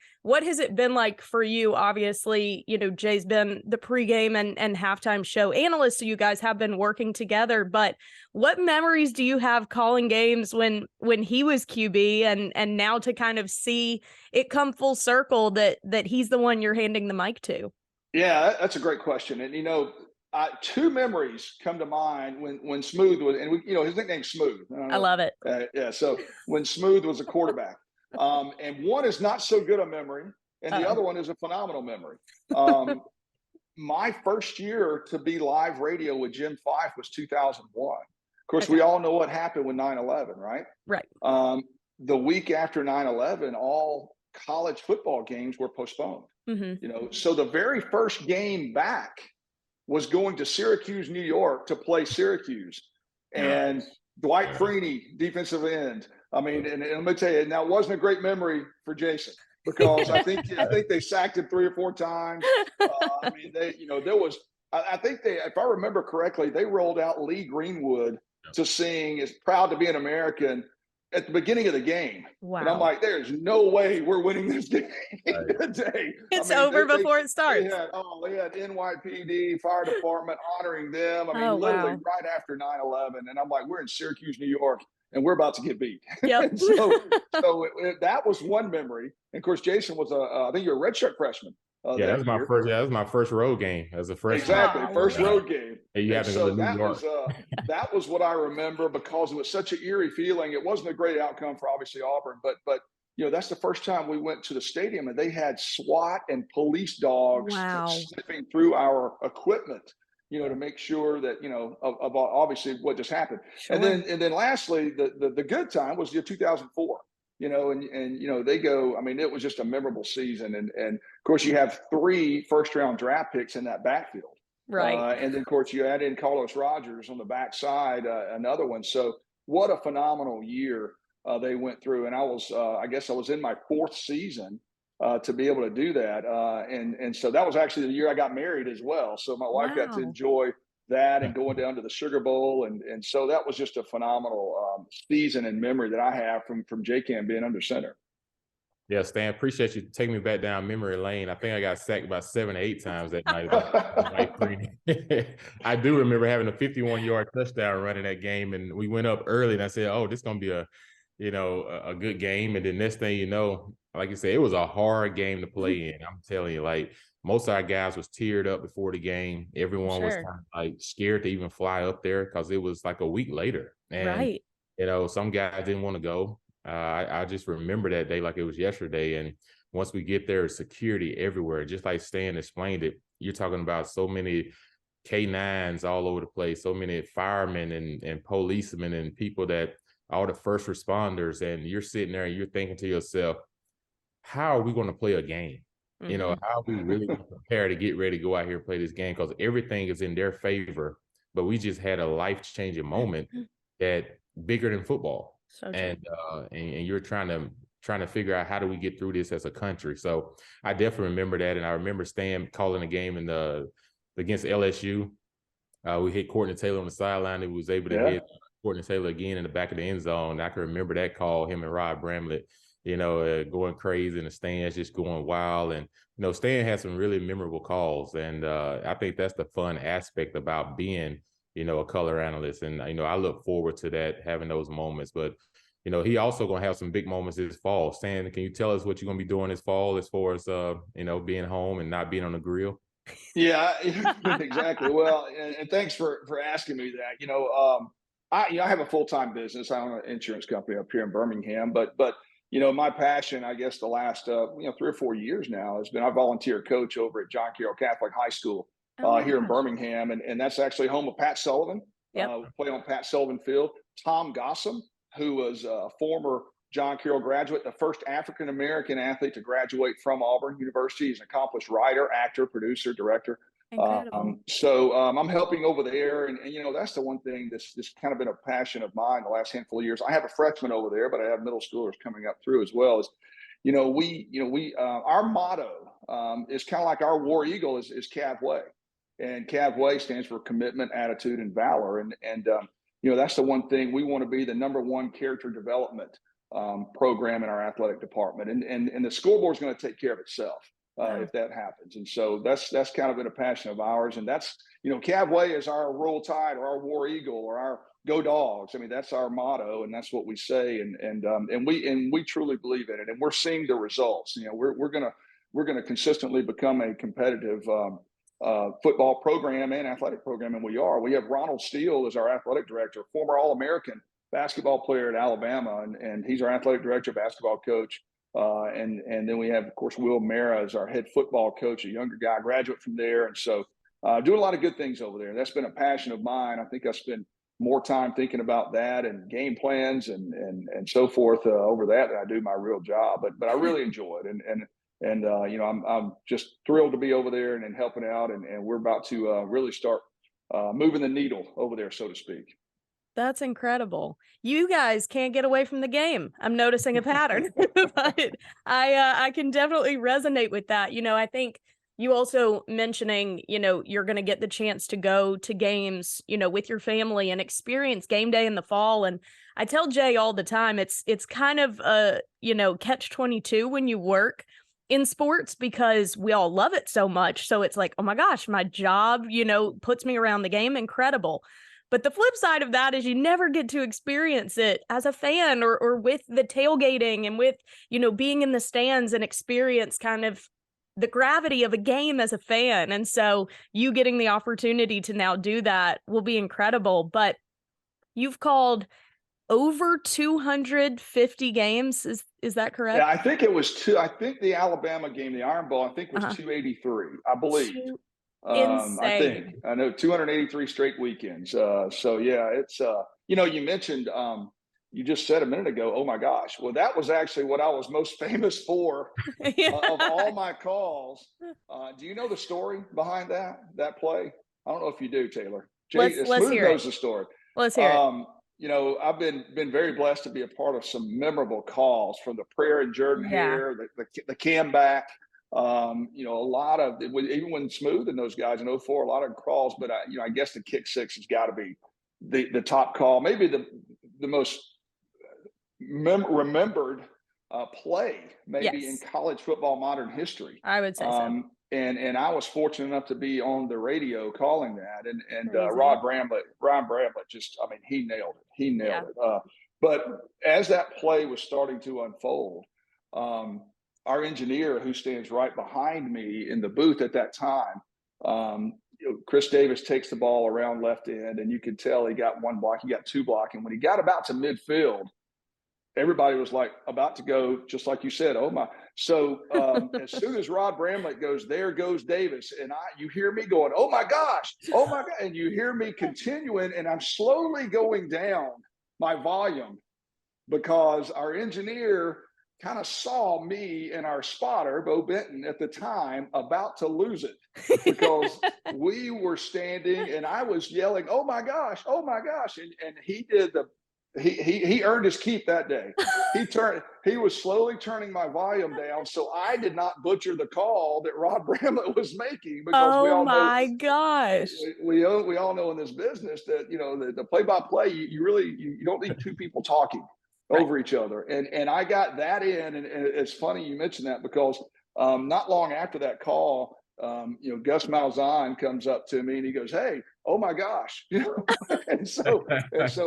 has it been like for you? Obviously, Jay's been the pregame and halftime show analyst, so you guys have been working together. But what memories do you have calling games when he was QB, and now to kind of see it come full circle that he's the one you're handing the mic to? Yeah, that's a great question. And, two memories come to mind when Smooth was, and his nickname's Smooth. I love it. So when Smooth was a quarterback. And one is not so good a memory, and the other one is a phenomenal memory. My first year to be live radio with Jim Fife was 2001. Of course, we all know what happened with 9/11, right? Right. The week after 9/11, all college football games were postponed. So the very first game back was going to Syracuse, New York, to play Syracuse, and Dwight Freeney, defensive end. I mean, and let me tell you, now it wasn't a great memory for Jason, because I think they sacked him 3 or 4 times. I mean, there was, I think if I remember correctly, they rolled out Lee Greenwood to sing "Is Proud to Be an American" at the beginning of the game. Wow. And I'm like, there's no way we're winning this game today. It's over before it starts. They had NYPD, fire department honoring them. I mean, literally right after 9/11. And I'm like, we're in Syracuse, New York, and we're about to get beat. Yep. so that was one memory. And of course, Jason was I think you're a redshirt freshman. That was my first. Yeah, that was my first road game as a freshman. Exactly, first road game. And you have to go to New York. That was what I remember, because it was such an eerie feeling. It wasn't a great outcome for obviously Auburn, but that's the first time we went to the stadium and they had SWAT and police dogs sniffing through our equipment, to make sure that of obviously what just happened. Sure. And then lastly, the good time was 2004. They go, I mean, it was just a memorable season. And of course, you have 3 first-round draft picks in that backfield. Right. And then, of course, you add in Carlos Rogers on the backside, another one. So what a phenomenal year they went through. And I guess I was in my 4th season to be able to do that. And so that was actually the year I got married as well. So my wife got to enjoy that and going down to the Sugar Bowl. And so that was just a phenomenal season and memory that I have from J-Cam being under center. Yeah, Stan, appreciate you taking me back down memory lane. I think I got sacked about 7 or 8 times that night. I do remember having a 51-yard touchdown running that game, and we went up early, and I said, "Oh, this is gonna be a good game." And then next thing you know, like you said, it was a hard game to play in. I'm telling you, like, most of our guys was teared up before the game. Everyone was kind of like scared to even fly up there because it was like a week later, and some guys didn't want to go. I just remember that day like it was yesterday. And once we get there, security everywhere. Just like Stan explained it, you're talking about so many K9s all over the place, so many firemen and policemen and people that all the first responders. And you're sitting there and you're thinking to yourself, how are we going to play a game? How are we really going to prepare to get ready to go out here and play this game? Because everything is in their favor. But we just had a life-changing moment that bigger than football. So and you're trying to figure out how do we get through this as a country. So I definitely remember that, and I remember Stan calling a game against LSU. We hit Courtney Taylor on the sideline. He was able to hit Courtney Taylor again in the back of the end zone. I can remember that call. Him and Rod Bramlett, going crazy in the stands, just going wild. And Stan had some really memorable calls, and I think that's the fun aspect about being a color analyst. And, I look forward to that, having those moments. But, he also going to have some big moments this fall. Stan, can you tell us what you're going to be doing this fall as far as, being home and not being on the grill? Yeah, exactly. Well, and thanks for asking me that. I have a full-time business. I own an insurance company up here in Birmingham, but my passion, I guess the last, 3 or 4 years now has been, I volunteer coach over at John Carroll Catholic High School. Here in Birmingham, and that's actually home of Pat Sullivan. Play on Pat Sullivan Field. Tom Gossam, who was a former John Carroll graduate, the first African-American athlete to graduate from Auburn University. He's an accomplished writer, actor, producer, director. So I'm helping over there, and that's the one thing that's kind of been a passion of mine the last handful of years. I have a freshman over there, but I have middle schoolers coming up through as well. Our motto is kind of like our war eagle is Cav Way. And Cav Way stands for commitment, attitude, and valor. And that's the one thing. We want to be the #1 character development program in our athletic department. And the scoreboard is going to take care of itself if that happens. And so that's kind of been a passion of ours. And that's, Cav Way is our Roll Tide or our War Eagle or our Go Dogs. I mean, that's our motto, and that's what we say. And we truly believe in it. And we're seeing the results. We're gonna consistently become a competitive football program and athletic program, and we are. We have Ronald Steele as our athletic director, former All-American basketball player at Alabama, and he's our athletic director, basketball coach. And then we have, of course, Will Mara as our head football coach, a younger guy, graduate from there. And so doing a lot of good things over there. That's been a passion of mine. I think I spend more time thinking about that and game plans and so forth over that than I do my real job. But I really enjoy it, and I'm just thrilled to be over there and helping out, and we're about to really start moving the needle over there, so to speak. That's incredible. You guys can't get away from the game. I'm noticing a pattern, but I can definitely resonate with that. I think you also mentioning, you're going to get the chance to go to games, with your family and experience game day in the fall. And I tell Jay all the time, it's kind of a, catch-22 when you work in sports, because we all love it so much. So it's like, oh my gosh, my job, puts me around the game. Incredible. But the flip side of that is you never get to experience it as a fan or with the tailgating and with, being in the stands and experience kind of the gravity of a game as a fan. And so you getting the opportunity to now do that will be incredible. But you've called over 250 games. Is that correct? Yeah, I think it was I think the Alabama game, the Iron Bowl, I think was 283, I believe. Insane. I know 283 straight weekends. So yeah, it's you mentioned you just said a minute ago, oh my gosh. Well, that was actually what I was most famous for of all my calls. Do you know the story behind that play? I don't know if you do, Taylor. Let's hear knows the story. Let's hear it. I've been very blessed to be a part of some memorable calls, from the prayer and Jordan Hare, the cam back. A lot of, even when Smooth and those guys in 04, a lot of calls, but I guess the kick six has got to be the top call, maybe the most remembered play maybe in college football modern history. I would say so. And I was fortunate enough to be on the radio calling that, and Ryan Bramlett just, he nailed it. He nailed it. But as that play was starting to unfold, our engineer, who stands right behind me in the booth at that time, Chris Davis takes the ball around left end, and you could tell he got one block, he got two blocking. When he got about to midfield, everybody was like about to go, just like you said, oh my. So as soon as Rod Bramlett goes, there goes Davis, and you hear me going, oh my gosh, and you hear me continuing, and I'm slowly going down my volume because our engineer kind of saw me and our spotter, Bo Benton, at the time about to lose it, because we were standing and I was yelling, oh my gosh, and he did he earned his keep that day. He was slowly turning my volume down so I did not butcher the call that Rod Bramlett was making, because we all know in this business that the play-by-play, you don't need two people talking over each other. And I got that in. And it's funny you mentioned that, because not long after that call, Gus Malzahn comes up to me and he goes, hey, oh my gosh. and so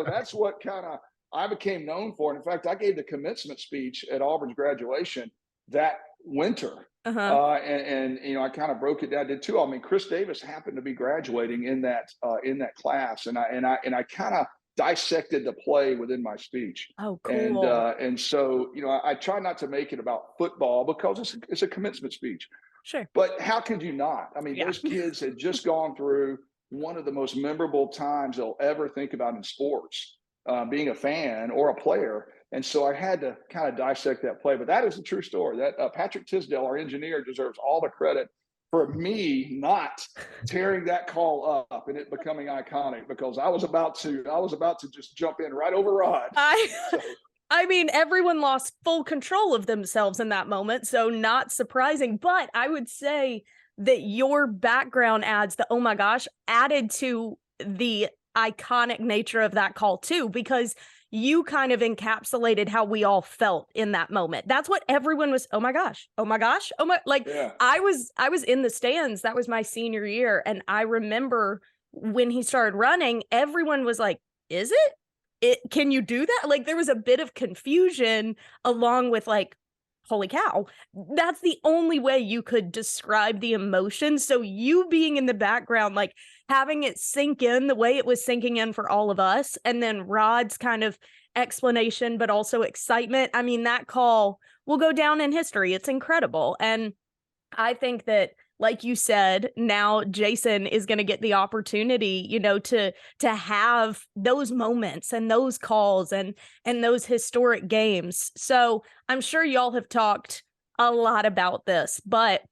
that's what kind of I became known for. And in fact, I gave the commencement speech at Auburn's graduation that winter. And I kind of broke it down. I did too. Chris Davis happened to be graduating in that class. And I kind of dissected the play within my speech. Oh, cool. And so, I try not to make it about football, because it's a commencement speech. Sure. But how could you not? Those kids had just gone through one of the most memorable times they'll ever think about in sports, being a fan or a player. And so I had to kind of dissect that play. But that is a true story. That Patrick Tisdale, our engineer, deserves all the credit for me not tearing that call up and it becoming iconic, because I was about to just jump in right over Rod. Everyone lost full control of themselves in that moment, so not surprising. But I would say that your background adds the oh my gosh added to the iconic nature of that call too, because you kind of encapsulated how we all felt in that moment. That's what everyone was. Oh my gosh. Oh my gosh. Oh my, I was in the stands. That was my senior year. And I remember when he started running, everyone was like, is it, can you do that? Like, there was a bit of confusion along with holy cow. That's the only way you could describe the emotion. So you being in the background, having it sink in the way it was sinking in for all of us. And then Rod's kind of explanation, but also excitement. That call will go down in history. It's incredible. And I think that like you said, now Jason is going to get the opportunity, to have those moments and those calls and those historic games. So I'm sure y'all have talked a lot about this, but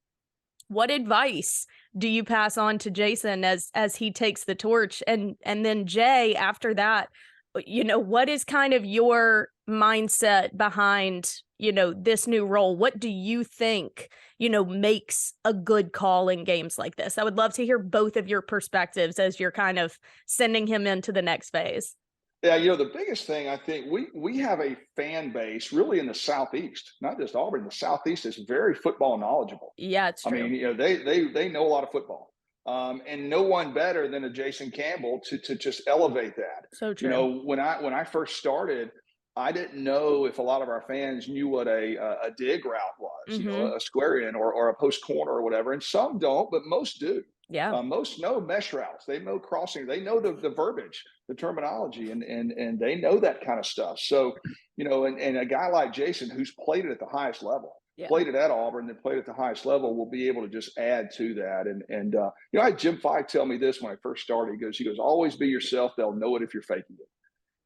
what advice do you pass on to Jason as he takes the torch? And then Jay, after that, what is kind of your mindset behind, this new role? What do you think, makes a good call in games like this? I would love to hear both of your perspectives as you're kind of sending him into the next phase. Yeah, the biggest thing, I think we have a fan base really in the Southeast, not just Auburn. The Southeast is very football knowledgeable. Yeah, it's true. I mean, they know a lot of football. And no one better than a Jason Campbell to just elevate that. So true. When I first started, I didn't know if a lot of our fans knew what a dig route was, a square in or a post corner or whatever. And some don't, but most do. Yeah. Most know mesh routes. They know crossing. They know the verbiage, the terminology, and they know that kind of stuff. So, and a guy like Jason, who's played it at the highest level, played it at Auburn, and played at the highest level, will be able to just add to that. And I had Jim Fyke tell me this when I first started. He goes, always be yourself. They'll know it if you're faking it.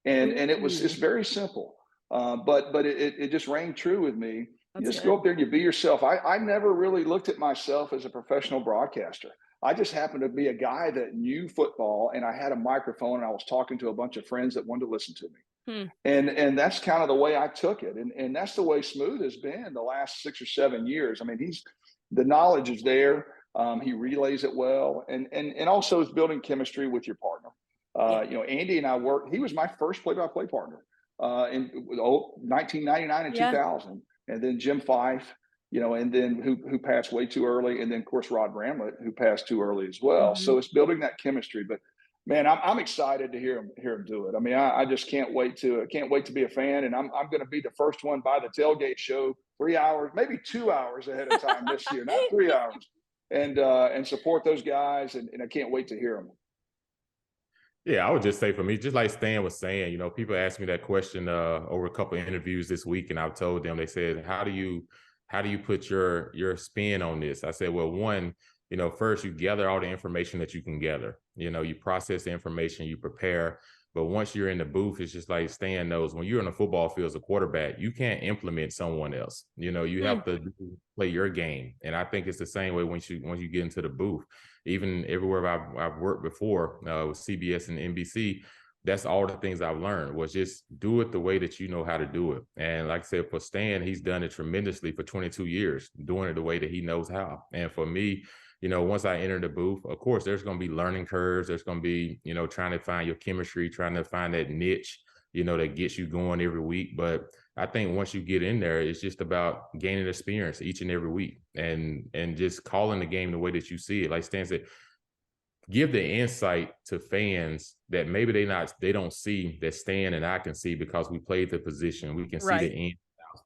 And it's very simple, but it just rang true with me. You just go up there and you be yourself. I never really looked at myself as a professional broadcaster. I just happened to be a guy that knew football, and I had a microphone, and I was talking to a bunch of friends that wanted to listen to me. And that's kind of the way I took it. And that's the way Smooth has been the last 6 or 7 years. I mean, the knowledge is there. He relays it well, and also is building chemistry with your partner. Andy and I worked. He was my first play-by-play partner in 1999 and 2000, and then Jim Fyke, and then who passed way too early, and then of course Rod Bramlett, who passed too early as well. So it's building that chemistry. But man, I'm excited to hear him do it. I mean, I just can't wait to be a fan, and I'm going to be the first one by the tailgate show 3 hours, maybe 2 hours ahead of time this year, not 3 hours, and support those guys, and I can't wait to hear them. Yeah, I would just say for me, just like Stan was saying, people asked me that question over a couple of interviews this week, and I've told them, they said, how do you put your spin on this? I said, well, one, first you gather all the information that you can gather. You process the information, you prepare. But once you're in the booth, it's just like Stan knows, when you're on the football field as a quarterback, you can't implement someone else. You have to play your game. And I think it's the same way once you get into the booth. Even everywhere I've worked before with CBS and NBC, that's all the things I've learned was just do it the way that you know how to do it. And like I said, for Stan, he's done it tremendously for 22 years, doing it the way that he knows how. And for me, once I enter the booth, of course, there's going to be learning curves. There's going to be, trying to find your chemistry, trying to find that niche, that gets you going every week. But I think once you get in there, it's just about gaining experience each and every week and just calling the game the way that you see it. Like Stan said, give the insight to fans that maybe they don't see that Stan and I can see because we played the position. We can see the end.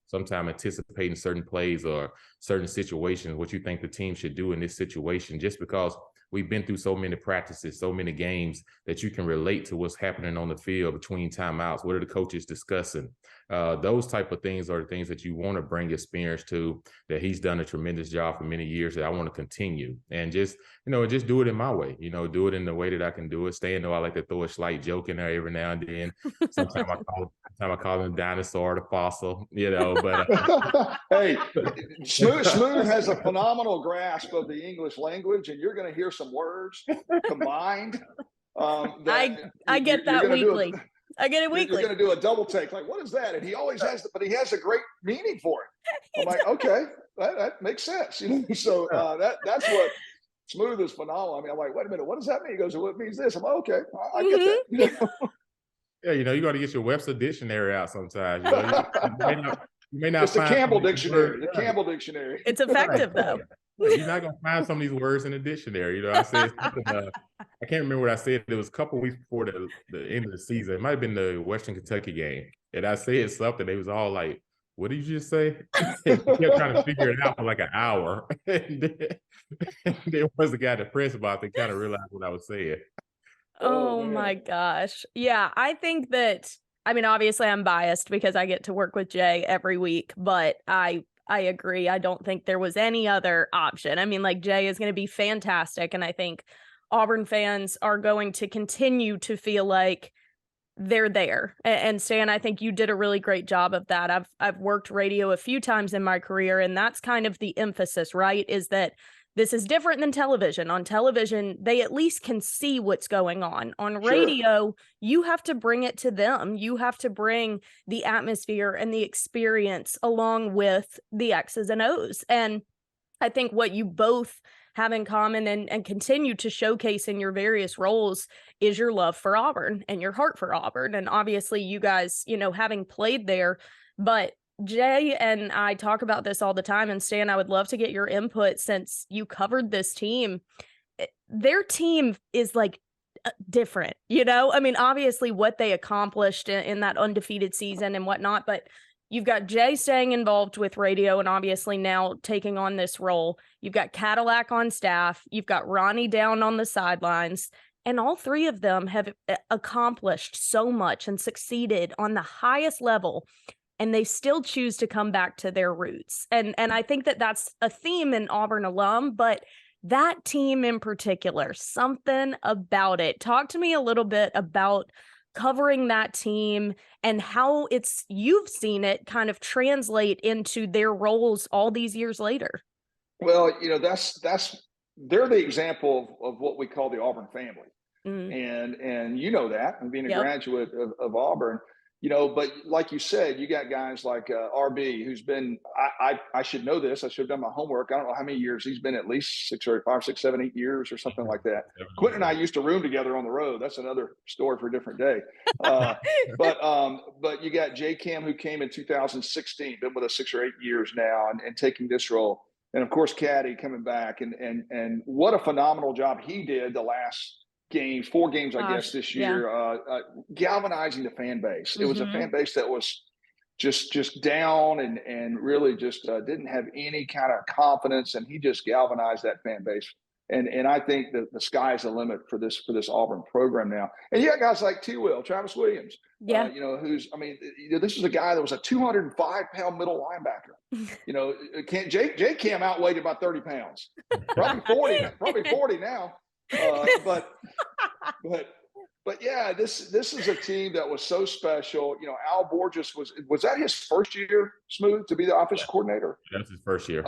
Sometimes anticipating certain plays or certain situations, what you think the team should do in this situation, just because we've been through so many practices, so many games that you can relate to what's happening on the field between timeouts. What are the coaches discussing? Those type of things are the things that you want to bring experience to, that he's done a tremendous job for many years that I want to continue. And just, just do it in my way, do it in the way that I can do it. Stan, though, I like to throw a slight joke in there every now and then. Sometimes I call him dinosaur, the fossil, but hey, Smooth has a phenomenal grasp of the English language, and you're going to hear some words combined. I get that weekly. I get it weekly. You're going to do a double take. Like, what is that? And he always has, but he has a great meaning for it. I'm like, okay, that makes sense. So that's what Smooth is phenomenal. I mean, I'm like, wait a minute, what does that mean? He goes, well, it means this. I'm like, okay, I get that. Yeah, you got to get your Webster dictionary out sometimes. You may not it's the Campbell dictionary. The Campbell dictionary. It's effective though. You're not gonna find some of these words in the dictionary. I said something, I can't remember what I said. It was a couple of weeks before the end of the season. It might have been the Western Kentucky game, and I said something. They was all like, "What did you just say?" They kept trying to figure it out for like an hour, and then once the guy depressed about it, they kind of realized what I was saying. Oh my gosh. Yeah, I think that, I mean, obviously I'm biased because I get to work with Jay every week, but I I agree. I don't think there was any other option. I mean, like, Jay is going to be fantastic, and I think Auburn fans are going to continue to feel like they're there. And Stan, I think you did a really great job of that. I've worked radio a few times in my career, and that's kind of the emphasis, right? Is that this is different than television. On television, they at least can see what's going on. On radio, you have to bring it to them. You have to bring the atmosphere and the experience along with the X's and O's. And I think what you both have in common and continue to showcase in your various roles is your love for Auburn and your heart for Auburn. And obviously you guys, having played there, but Jay and I talk about this all the time. And Stan, I would love to get your input since you covered this team. Their team is like different, I mean, obviously what they accomplished in that undefeated season and whatnot, but you've got Jay staying involved with radio and obviously now taking on this role. You've got Cadillac on staff. You've got Ronnie down on the sidelines. And all three of them have accomplished so much and succeeded on the highest level. And they still choose to come back to their roots. And I think that that's a theme in Auburn alum, but that team in particular, something about it. Talk to me a little bit about covering that team and how you've seen it kind of translate into their roles all these years later. Well, they're the example of what we call the Auburn family. Mm-hmm. And that, and being a graduate of Auburn, but like you said, you got guys like RB, who's been, I should know this. I should have done my homework. I don't know how many years. He's been at least 5, 6, 7, 8 years or something like that. Quentin and I used to room together on the road. That's another story for a different day. But you got J Cam, who came in 2016, been with us 6 or 8 years now and taking this role. And of course, Caddy coming back and what a phenomenal job he did the last 4 games, I guess, this year, galvanizing the fan base. Mm-hmm. It was a fan base that was just down and really just didn't have any kind of confidence, and he just galvanized that fan base. And I think that the sky's the limit for this Auburn program now. And you got guys like Travis Williams, this is a guy that was a 205-pound middle linebacker. Jay Cam outweighed about 30 pounds, probably 40 now. But yeah, this is a team that was so special. Al Borges was that his first year, Smooth, to be the offensive coordinator? That's his first year.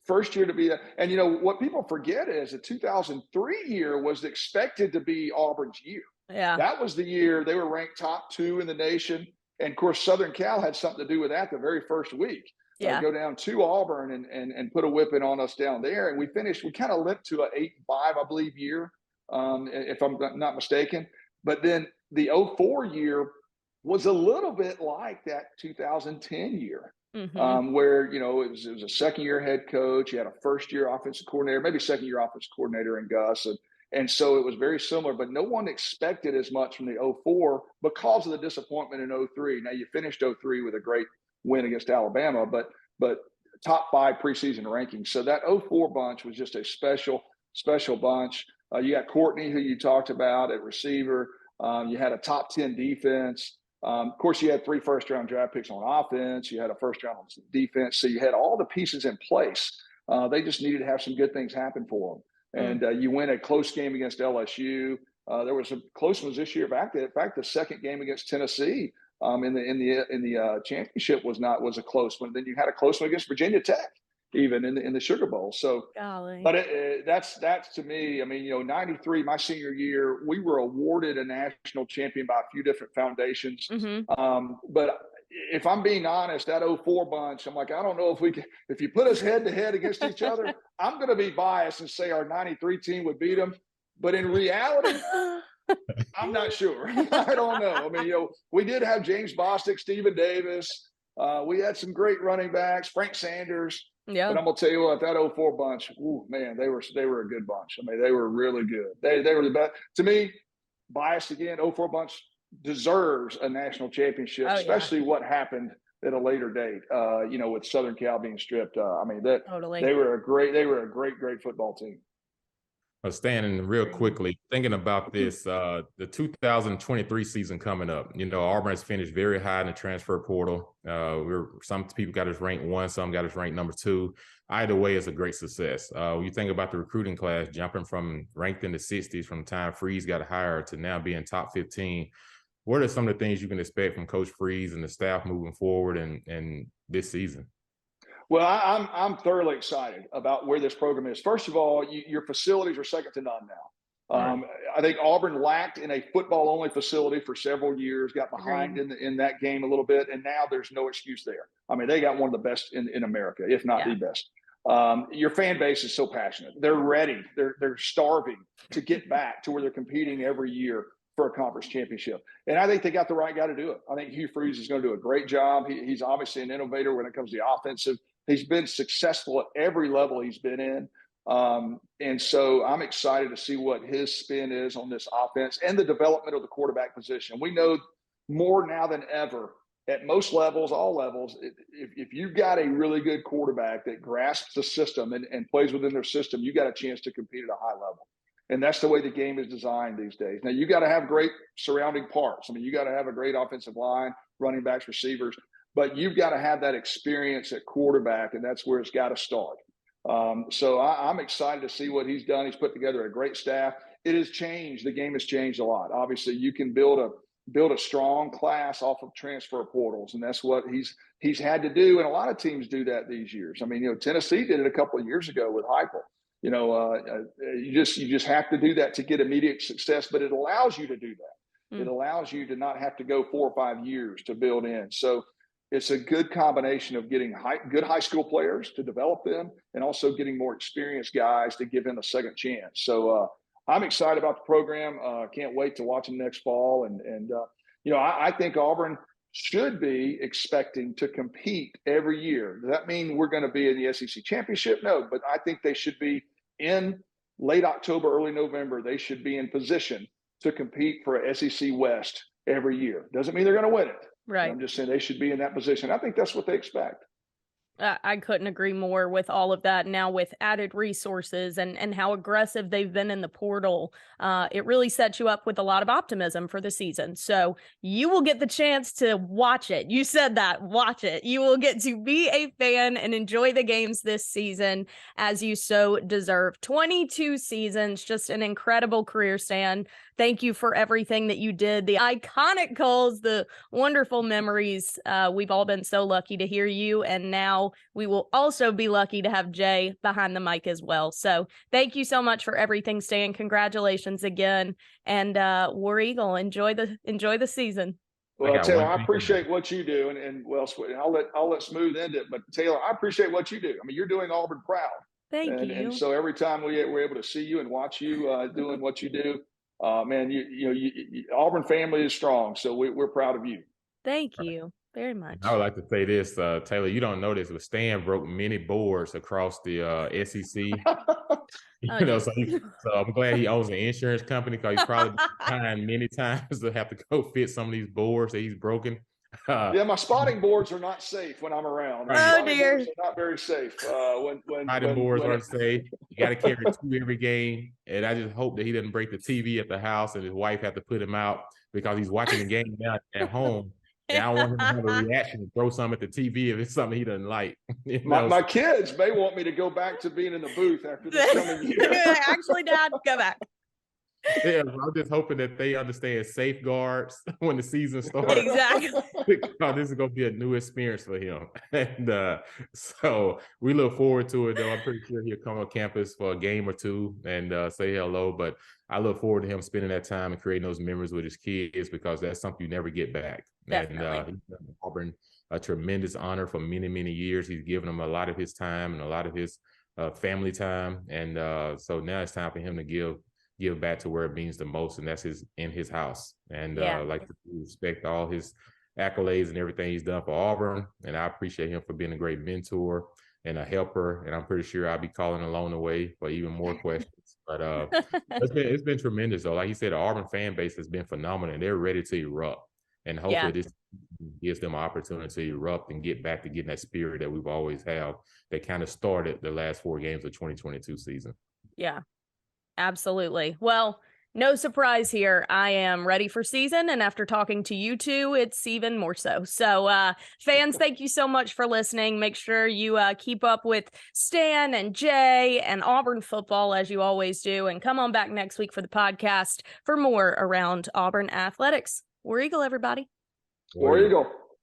First year to be that. And what people forget is the 2003 year was expected to be Auburn's year. Yeah. That was the year they were ranked top 2 in the nation. And of course, Southern Cal had something to do with that the very first week. Go down to Auburn and put a whipping on us down there. And we kind of limped to an 8-5, I believe, year, if I'm not mistaken. But then the 2004 year was a little bit like that 2010 year, where, it was a second-year head coach. You had a first-year offensive coordinator, maybe second-year offensive coordinator in Gus. And so it was very similar, but no one expected as much from the 2004 because of the disappointment in 2003. Now, you finished 2003 with a great win against Alabama, but top 5 preseason rankings. So that 2004 bunch was just a special bunch. You got Courtney, who you talked about at receiver. You had a top 10 defense. Of course, you had 3 first-round draft picks on offense. You had a first-round on defense. So you had all the pieces in place. They just needed to have some good things happen for them. And you win a close game against LSU. There was some close ones this year. In fact, the second game against Tennessee in the championship was a close one. Then you had a close one against Virginia Tech, even in the Sugar Bowl. So, but that's to me. I mean, 93, my senior year, we were awarded a national champion by a few different foundations. But if I'm being honest, that 2004 bunch, I'm like, I don't know if you put us head to head against each other, I'm going to be biased and say our 93 team would beat them. But in reality, I'm not sure. I don't know. I mean, we did have James Bostic, Stephen Davis. We had some great running backs, Frank Sanders. Yeah. But I'm going to tell you what, that 2004 bunch, man, they were a good bunch. I mean, they were really good. They were the best. To me, biased again, 2004 bunch deserves a national championship, especially what happened at a later date, with Southern Cal being stripped. I mean, they were a great football team. Standing real quickly, thinking about this, the 2023 season coming up. Auburn has finished very high in the transfer portal. Some people got us ranked 1, some got us ranked number 2. Either way, it's a great success. When you think about the recruiting class jumping from ranked in the 60s from the time Freeze got hired to now being top 15, what are some of the things you can expect from Coach Freeze and the staff moving forward and this season? Well, I'm thoroughly excited about where this program is. First of all, your facilities are second to none now. Right. I think Auburn lacked in a football-only facility for several years, got behind in that game a little bit, and now there's no excuse there. I mean, they got one of the best in America, if not the best. Your fan base is so passionate. They're ready. They're starving to get back to where they're competing every year for a conference championship. And I think they got the right guy to do it. I think Hugh Freeze is going to do a great job. He's obviously an innovator when it comes to the offensive. He's been successful at every level he's been in. And so I'm excited to see what his spin is on this offense and the development of the quarterback position. We know more now than ever at most levels, all levels, if you've got a really good quarterback that grasps the system and plays within their system, you got a chance to compete at a high level. And that's the way the game is designed these days. Now, you got to have great surrounding parts. I mean, you got to have a great offensive line, running backs, receivers. But you've got to have that experience at quarterback, and that's where it's got to start. So I'm excited to see what he's done. He's put together a great staff. It has changed. The game has changed a lot. Obviously, you can build a strong class off of transfer portals, and that's what he's had to do. And a lot of teams do that these years. I mean, Tennessee did it a couple of years ago with Heupel. You just have to do that to get immediate success, but it allows you to do that. It allows you to not have to go 4 or 5 years to build in. So it's a good combination of getting good high school players to develop them and also getting more experienced guys to give them a second chance. So I'm excited about the program. Can't wait to watch them next fall. And I think Auburn should be expecting to compete every year. Does that mean we're going to be in the SEC championship? No, but I think they should be in late October, early November. They should be in position to compete for a SEC West every year. Doesn't mean they're going to win it. Right. I'm just saying they should be in that position. I think that's what they expect. I couldn't agree more with all of that. Now with added resources and how aggressive they've been in the portal, it really sets you up with a lot of optimism for the season. So you will get the chance to watch it. You said that, watch it. You will get to be a fan and enjoy the games this season as you so deserve. 22 seasons, just an incredible career, Stan. Thank you for everything that you did, the iconic calls, the wonderful memories. We've all been so lucky to hear you, and now we will also be lucky to have Jay behind the mic as well. So thank you so much for everything, Stan. Congratulations again, and War Eagle, enjoy the season. Well, Taylor, I appreciate what you do, and I'll let Smooth end it. But Taylor, I appreciate what you do. I mean, you're doing Auburn proud. Thank you. And so every time we're able to see you and watch you doing what you do. Man, Auburn family is strong, so we're proud of you. Thank you very much. I would like to say this, Taylor. You don't know this, but Stan broke many boards across the SEC. So I'm glad he owns an insurance company because he's probably behind many times to have to go fit some of these boards that he's broken. My spotting boards are not safe when I'm around. Oh dear, they're not very safe. Spotting boards aren't safe. You got to carry 2 every game, and I just hope that he doesn't break the TV at the house and his wife have to put him out because he's watching the game now at home. And I don't want him to have a reaction and throw something at the TV if it's something he doesn't like. My kids may want me to go back to being in the booth after this coming year. Actually, Dad, go back. Yeah, I'm just hoping that they understand safeguards when the season starts. Exactly. Because this is going to be a new experience for him. And so we look forward to it, though. I'm pretty sure he'll come on campus for a game or two and say hello. But I look forward to him spending that time and creating those memories with his kids because that's something you never get back. Definitely. And he's done Auburn a tremendous honor for many, many years. He's given them a lot of his time and a lot of his family time. And so now it's time for him to give back to where it means the most, and that's in his house. And like to respect all his accolades and everything he's done for Auburn. And I appreciate him for being a great mentor and a helper. And I'm pretty sure I'll be calling along the way for even more questions. But it's been tremendous though. Like you said, the Auburn fan base has been phenomenal, and they're ready to erupt. And hopefully this gives them an opportunity to erupt and get back to getting that spirit that we've always had that kind of started the last 4 games of 2022 season. Yeah. Absolutely. Well, no surprise here. I am ready for season, and after talking to you two, it's even more so. So, fans, thank you so much for listening. Make sure you keep up with Stan and Jay and Auburn football as you always do, and come on back next week for the podcast for more around Auburn athletics. War Eagle, everybody. War Eagle.